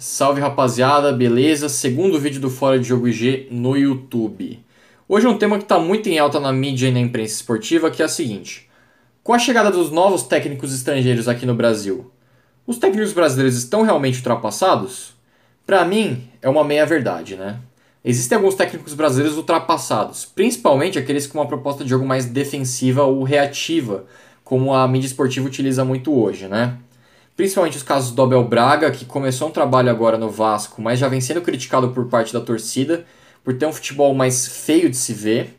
Salve rapaziada, beleza? Segundo vídeo do Fora de Jogo IG no YouTube. Hoje é um tema que está muito em alta na mídia e na imprensa esportiva, que é a seguinte. Com a chegada dos novos técnicos estrangeiros aqui no Brasil, os técnicos brasileiros estão realmente ultrapassados? Para mim, é uma meia-verdade, né? Existem alguns técnicos brasileiros ultrapassados, principalmente aqueles com uma proposta de jogo mais defensiva ou reativa, como a mídia esportiva utiliza muito hoje, né? Principalmente os casos do Abel Braga, que começou um trabalho agora no Vasco, mas já vem sendo criticado por parte da torcida, por ter um futebol mais feio de se ver.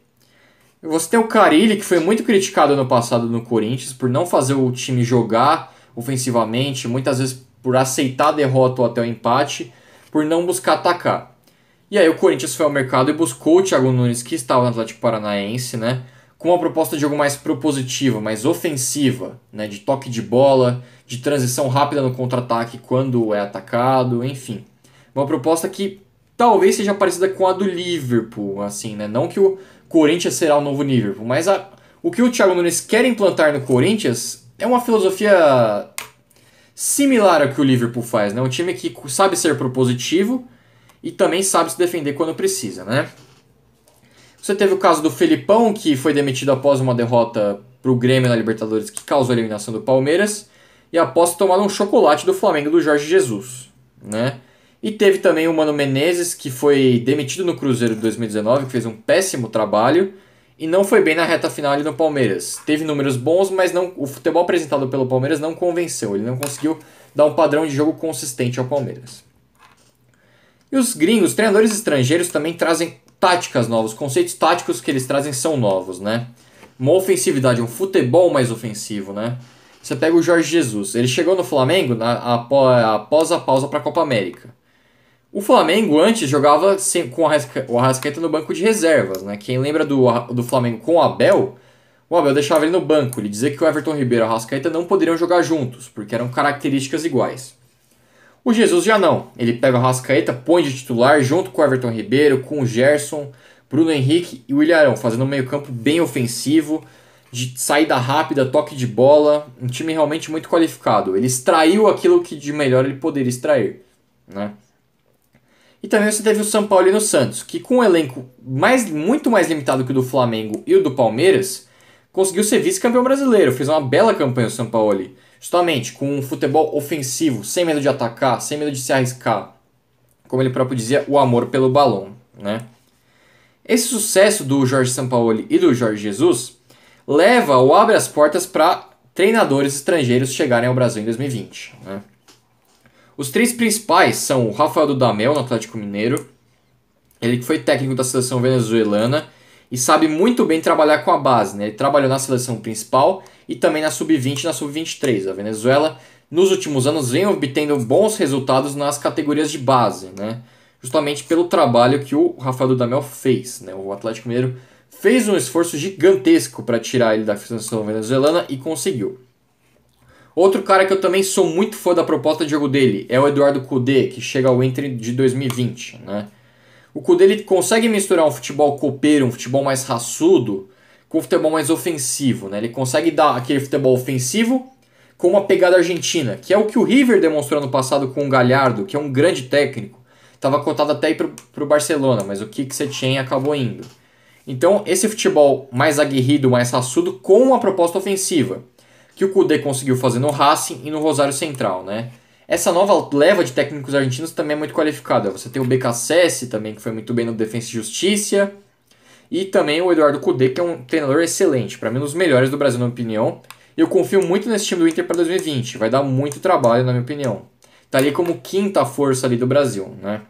Você tem o Carille, que foi muito criticado no passado no Corinthians, por não fazer o time jogar ofensivamente, muitas vezes por aceitar a derrota ou até o empate, por não buscar atacar. E aí o Corinthians foi ao mercado e buscou o Thiago Nunes, que estava no Atlético Paranaense, né? Com uma proposta de jogo mais propositiva, mais ofensiva, né, de toque de bola, de transição rápida no contra-ataque quando é atacado, enfim. Uma proposta que talvez seja parecida com a do Liverpool, assim, né? Não que o Corinthians será o novo Liverpool, mas o que o Thiago Nunes quer implantar no Corinthians é uma filosofia similar ao que o Liverpool faz, né? Um time que sabe ser propositivo e também sabe se defender quando precisa, né? Você teve o caso do Felipão, que foi demitido após uma derrota para o Grêmio na Libertadores, que causou a eliminação do Palmeiras, e após tomar um chocolate do Flamengo do Jorge Jesus, né? E teve também o Mano Menezes, que foi demitido no Cruzeiro de 2019, que fez um péssimo trabalho, e não foi bem na reta final ali no Palmeiras. Teve números bons, mas não, o futebol apresentado pelo Palmeiras não convenceu, ele não conseguiu dar um padrão de jogo consistente ao Palmeiras. E os gringos, os treinadores estrangeiros também trazem táticas novas, conceitos táticos que eles trazem são novos, né? Uma ofensividade, um futebol mais ofensivo, né? Você pega o Jorge Jesus, ele chegou no Flamengo após a pausa para a Copa América. O Flamengo antes jogava com o Arrascaeta no banco de reservas, né? Quem lembra do Flamengo com o Abel deixava ele no banco, ele dizia que o Everton Ribeiro e o Arrascaeta não poderiam jogar juntos, porque eram características iguais. O Jesus já não. Ele pega o Arrascaeta, põe de titular junto com o Everton Ribeiro, com o Gerson, Bruno Henrique e o Ilharão, fazendo um meio-campo bem ofensivo, de saída rápida, toque de bola, um time realmente muito qualificado. Ele extraiu aquilo que de melhor ele poderia extrair, né? E também você teve o São Paulo e no Santos, que com um elenco muito mais limitado que o do Flamengo e o do Palmeiras, conseguiu ser vice-campeão brasileiro, fez uma bela campanha o São Paulo. Justamente, com um futebol ofensivo, sem medo de atacar, sem medo de se arriscar. Como ele próprio dizia, o amor pelo balão, né? Esse sucesso do Jorge Sampaoli e do Jorge Jesus leva ou abre as portas para treinadores estrangeiros chegarem ao Brasil em 2020, né? Os três principais são o Rafael Dudamel, no Atlético Mineiro. Ele que foi técnico da seleção venezuelana e sabe muito bem trabalhar com a base, né? Ele trabalhou na seleção principal e também na Sub-20 e na Sub-23. A Venezuela, nos últimos anos, vem obtendo bons resultados nas categorias de base, né? Justamente pelo trabalho que o Rafael Dudamel fez, né? O Atlético Mineiro fez um esforço gigantesco para tirar ele da seleção venezuelana e conseguiu. Outro cara que eu também sou muito fã da proposta de jogo dele é o Eduardo Cudê, que chega ao Inter de 2020, né? O Cudê ele consegue misturar um futebol copeiro, um futebol mais raçudo, com um futebol mais ofensivo, né? Ele consegue dar aquele futebol ofensivo com uma pegada argentina, que é o que o River demonstrou no passado com o Galhardo, que é um grande técnico. Estava cotado até ir para o Barcelona, mas o Quique Setien acabou indo. Então, esse futebol mais aguerrido, mais raçudo, com uma proposta ofensiva, que o Cudê conseguiu fazer no Racing e no Rosário Central, né? Essa nova leva de técnicos argentinos também é muito qualificada. Você tem o BKSS também, que foi muito bem no Defensa e Justiça. E também o Eduardo Cudê, que é um treinador excelente. Para mim, um dos melhores do Brasil, na minha opinião. Eu confio muito nesse time do Inter para 2020. Vai dar muito trabalho, na minha opinião. Tá ali como quinta força ali do Brasil, né?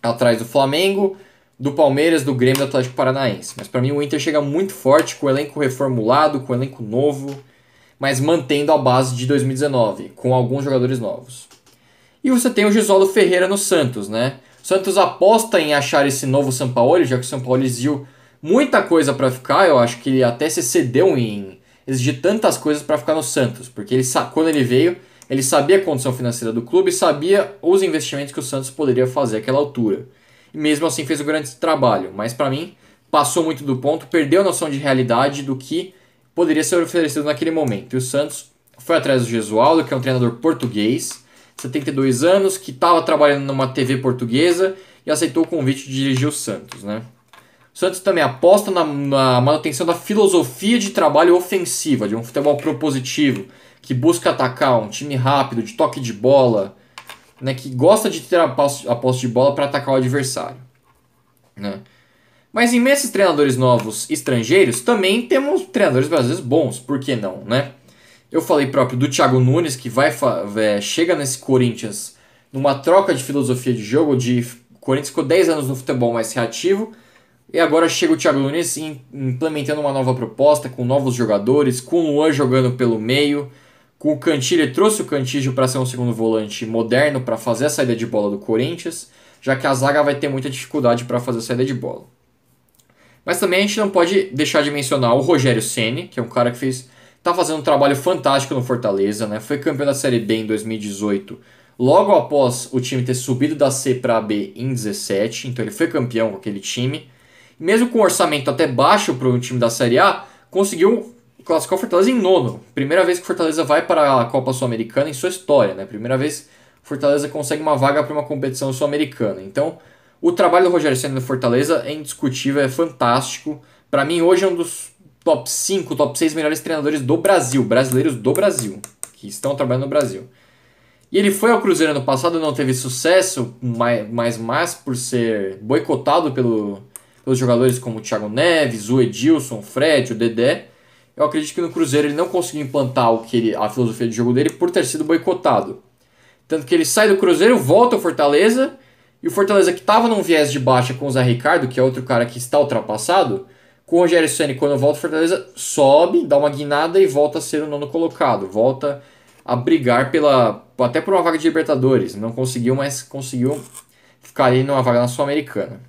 Atrás do Flamengo, do Palmeiras, do Grêmio e do Atlético Paranaense. Mas para mim o Inter chega muito forte, com o elenco reformulado, com o elenco novo, mas mantendo a base de 2019, com alguns jogadores novos. E você tem o Gisolo Ferreira no Santos, né? O Santos aposta em achar esse novo Sampaoli, já que o Sampaoli exigiu muita coisa para ficar. Eu acho que ele até se cedeu em exigir tantas coisas para ficar no Santos, porque quando ele veio, ele sabia a condição financeira do clube, sabia os investimentos que o Santos poderia fazer àquela altura. E mesmo assim fez um grande trabalho, mas para mim passou muito do ponto, perdeu a noção de realidade do que poderia ser oferecido naquele momento. E o Santos foi atrás do Gesualdo, que é um treinador português, 72 anos, que estava trabalhando numa TV portuguesa e aceitou o convite de dirigir o Santos, né? O Santos também aposta na manutenção da filosofia de trabalho ofensiva, de um futebol propositivo, que busca atacar, um time rápido, de toque de bola, né, que gosta de ter a posse de bola para atacar o adversário, né? Mas em meio a esses treinadores novos estrangeiros, também temos treinadores brasileiros bons, por que não, né? Eu falei próprio do Thiago Nunes, que chega nesse Corinthians numa troca de filosofia de jogo, o Corinthians ficou 10 anos no futebol mais reativo, e agora chega o Thiago Nunes implementando uma nova proposta, com novos jogadores, com o Luan jogando pelo meio, com o Cantillo, ele trouxe o Cantillo para ser um segundo volante moderno, para fazer a saída de bola do Corinthians, já que a zaga vai ter muita dificuldade para fazer a saída de bola. Mas também a gente não pode deixar de mencionar o Rogério Ceni, que é um cara que tá fazendo um trabalho fantástico no Fortaleza, né? Foi campeão da Série B em 2018, logo após o time ter subido da C para a B em 2017, então ele foi campeão com aquele time. Mesmo com um orçamento até baixo para um time da Série A, conseguiu classificar o Fortaleza em nono. Primeira vez que o Fortaleza vai para a Copa Sul-Americana em sua história, né? Primeira vez que o Fortaleza consegue uma vaga para uma competição sul-americana. Então, o trabalho do Rogério Ceni no Fortaleza é indiscutível, é fantástico. Para mim, hoje é um dos top 5, top 6 melhores treinadores do Brasil, brasileiros do Brasil, que estão trabalhando no Brasil. E ele foi ao Cruzeiro ano passado, não teve sucesso, mas por ser boicotado pelos jogadores como o Thiago Neves, o Edilson, o Fred, o Dedé. Eu acredito que no Cruzeiro ele não conseguiu implantar a filosofia de jogo dele por ter sido boicotado. Tanto que ele sai do Cruzeiro, volta ao Fortaleza, e o Fortaleza, que estava num viés de baixa com o Zé Ricardo, que é outro cara que está ultrapassado, com o Rogério Ceni, quando volta ao Fortaleza, sobe, dá uma guinada e volta a ser o nono colocado. Volta a brigar até por uma vaga de Libertadores. Não conseguiu, mas conseguiu ficar aí numa vaga na Sul-Americana.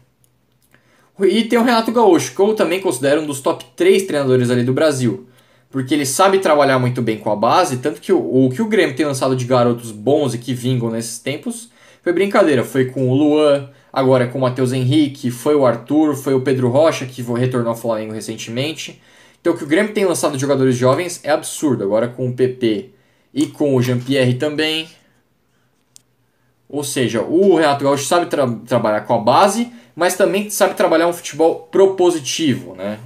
E tem o Renato Gaúcho, que eu também considero um dos top 3 treinadores ali do Brasil. Porque ele sabe trabalhar muito bem com a base, tanto que o que o Grêmio tem lançado de garotos bons e que vingam nesses tempos foi brincadeira. Foi com o Luan, agora é com o Matheus Henrique, foi o Arthur, foi o Pedro Rocha, que retornou ao Flamengo recentemente. Então o que o Grêmio tem lançado de jogadores jovens é absurdo. Agora com o PP e com o Jean-Pierre também. Ou seja, o Renato Gaúcho sabe trabalhar com a base, mas também sabe trabalhar um futebol propositivo, né?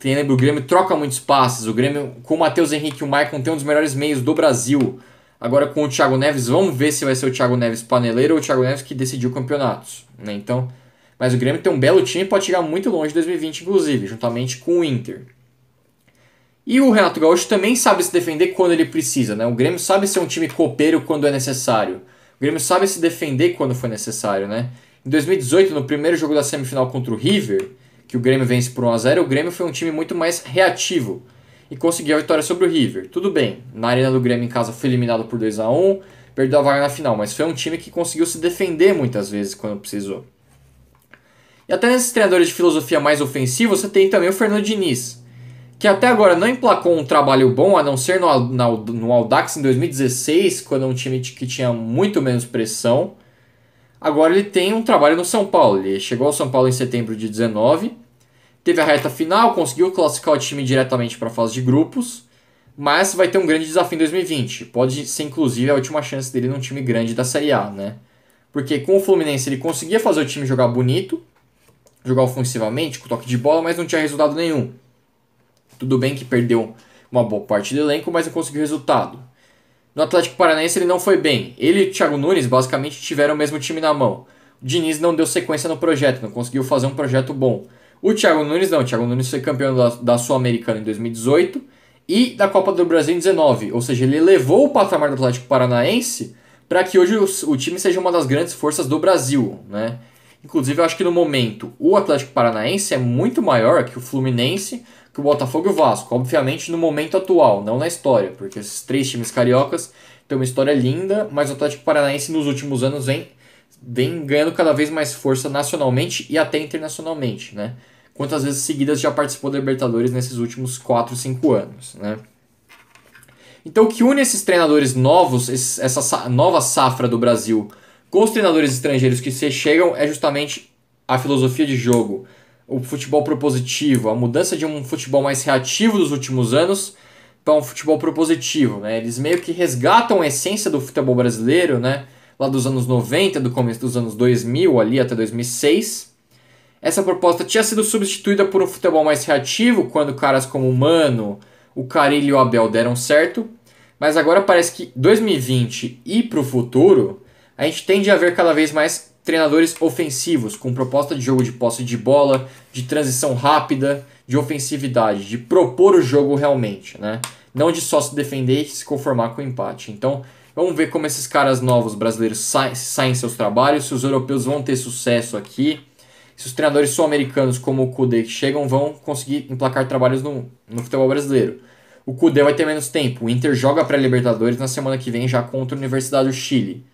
Lembra, o Grêmio troca muitos passes, o Grêmio com o Matheus Henrique e o Maicon tem um dos melhores meios do Brasil. Agora com o Thiago Neves, vamos ver se vai ser o Thiago Neves paneleiro ou o Thiago Neves que decidiu campeonatos, né? Então, mas o Grêmio tem um belo time e pode chegar muito longe em 2020, inclusive, juntamente com o Inter. E o Renato Gaúcho também sabe se defender quando ele precisa, né? O Grêmio sabe ser um time copeiro quando é necessário. O Grêmio sabe se defender quando for necessário, né? Em 2018, no primeiro jogo da semifinal contra o River, que o Grêmio vence por 1-0, o Grêmio foi um time muito mais reativo e conseguiu a vitória sobre o River. Tudo bem, na arena do Grêmio em casa foi eliminado por 2-1, perdeu a vaga na final, mas foi um time que conseguiu se defender muitas vezes quando precisou. E até nesses treinadores de filosofia mais ofensiva, você tem também o Fernando Diniz, que até agora não emplacou um trabalho bom, a não ser no Audax em 2016, quando é um time que tinha muito menos pressão. Agora ele tem um trabalho no São Paulo. Ele chegou ao São Paulo em setembro de 19, teve a reta final, conseguiu classificar o time diretamente para a fase de grupos, mas vai ter um grande desafio em 2020. Pode ser inclusive a última chance dele num time grande da Série A, né? Porque com o Fluminense ele conseguia fazer o time jogar bonito, jogar ofensivamente, com toque de bola, mas não tinha resultado nenhum. Tudo bem que perdeu uma boa parte do elenco, mas não conseguiu resultado. No Atlético Paranaense ele não foi bem. Ele e o Thiago Nunes basicamente tiveram o mesmo time na mão. O Diniz não deu sequência no projeto, não conseguiu fazer um projeto bom. O Thiago Nunes não. O Thiago Nunes foi campeão da Sul-Americana em 2018 e da Copa do Brasil em 2019. Ou seja, ele elevou o patamar do Atlético Paranaense para que hoje o time seja uma das grandes forças do Brasil, né? Inclusive, eu acho que no momento o Atlético Paranaense é muito maior que o Fluminense, que o Botafogo e o Vasco. Obviamente no momento atual, não na história, porque esses 3 times cariocas têm uma história linda, mas o Atlético Paranaense nos últimos anos vem ganhando cada vez mais força nacionalmente e até internacionalmente, né? Quantas vezes seguidas já participou da Libertadores nesses últimos 4, 5 anos, né? Então o que une esses treinadores novos, essa nova safra do Brasil, com os treinadores estrangeiros que se chegam é justamente a filosofia de jogo, o futebol propositivo, a mudança de um futebol mais reativo dos últimos anos para um futebol propositivo, né? Eles meio que resgatam a essência do futebol brasileiro, né? Lá dos anos 90, do começo dos anos 2000, ali até 2006. Essa proposta tinha sido substituída por um futebol mais reativo, quando caras como o Mano, o Carille e o Abel deram certo. Mas agora parece que 2020 e para o futuro, a gente tende a ver cada vez mais treinadores ofensivos, com proposta de jogo de posse de bola, de transição rápida, de ofensividade, de propor o jogo realmente, né? Não de só se defender e se conformar com o empate. Então, vamos ver como esses caras novos brasileiros saem em seus trabalhos, se os europeus vão ter sucesso aqui, se os treinadores sul-americanos como o Kudê que chegam vão conseguir emplacar trabalhos no futebol brasileiro. O Kudê vai ter menos tempo, o Inter joga pré-Libertadores na semana que vem já contra a Universidade do Chile.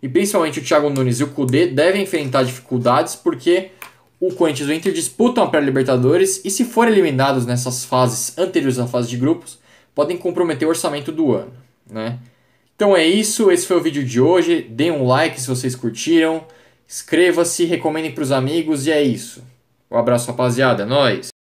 E principalmente o Thiago Nunes e o Kudê devem enfrentar dificuldades porque o Corinthians e o Inter disputam a pré-Libertadores e se forem eliminados nessas fases anteriores à fase de grupos, podem comprometer o orçamento do ano, né? Então é isso, esse foi o vídeo de hoje. Deem um like se vocês curtiram, inscreva-se, recomendem para os amigos e é isso. Um abraço, rapaziada, é nóis!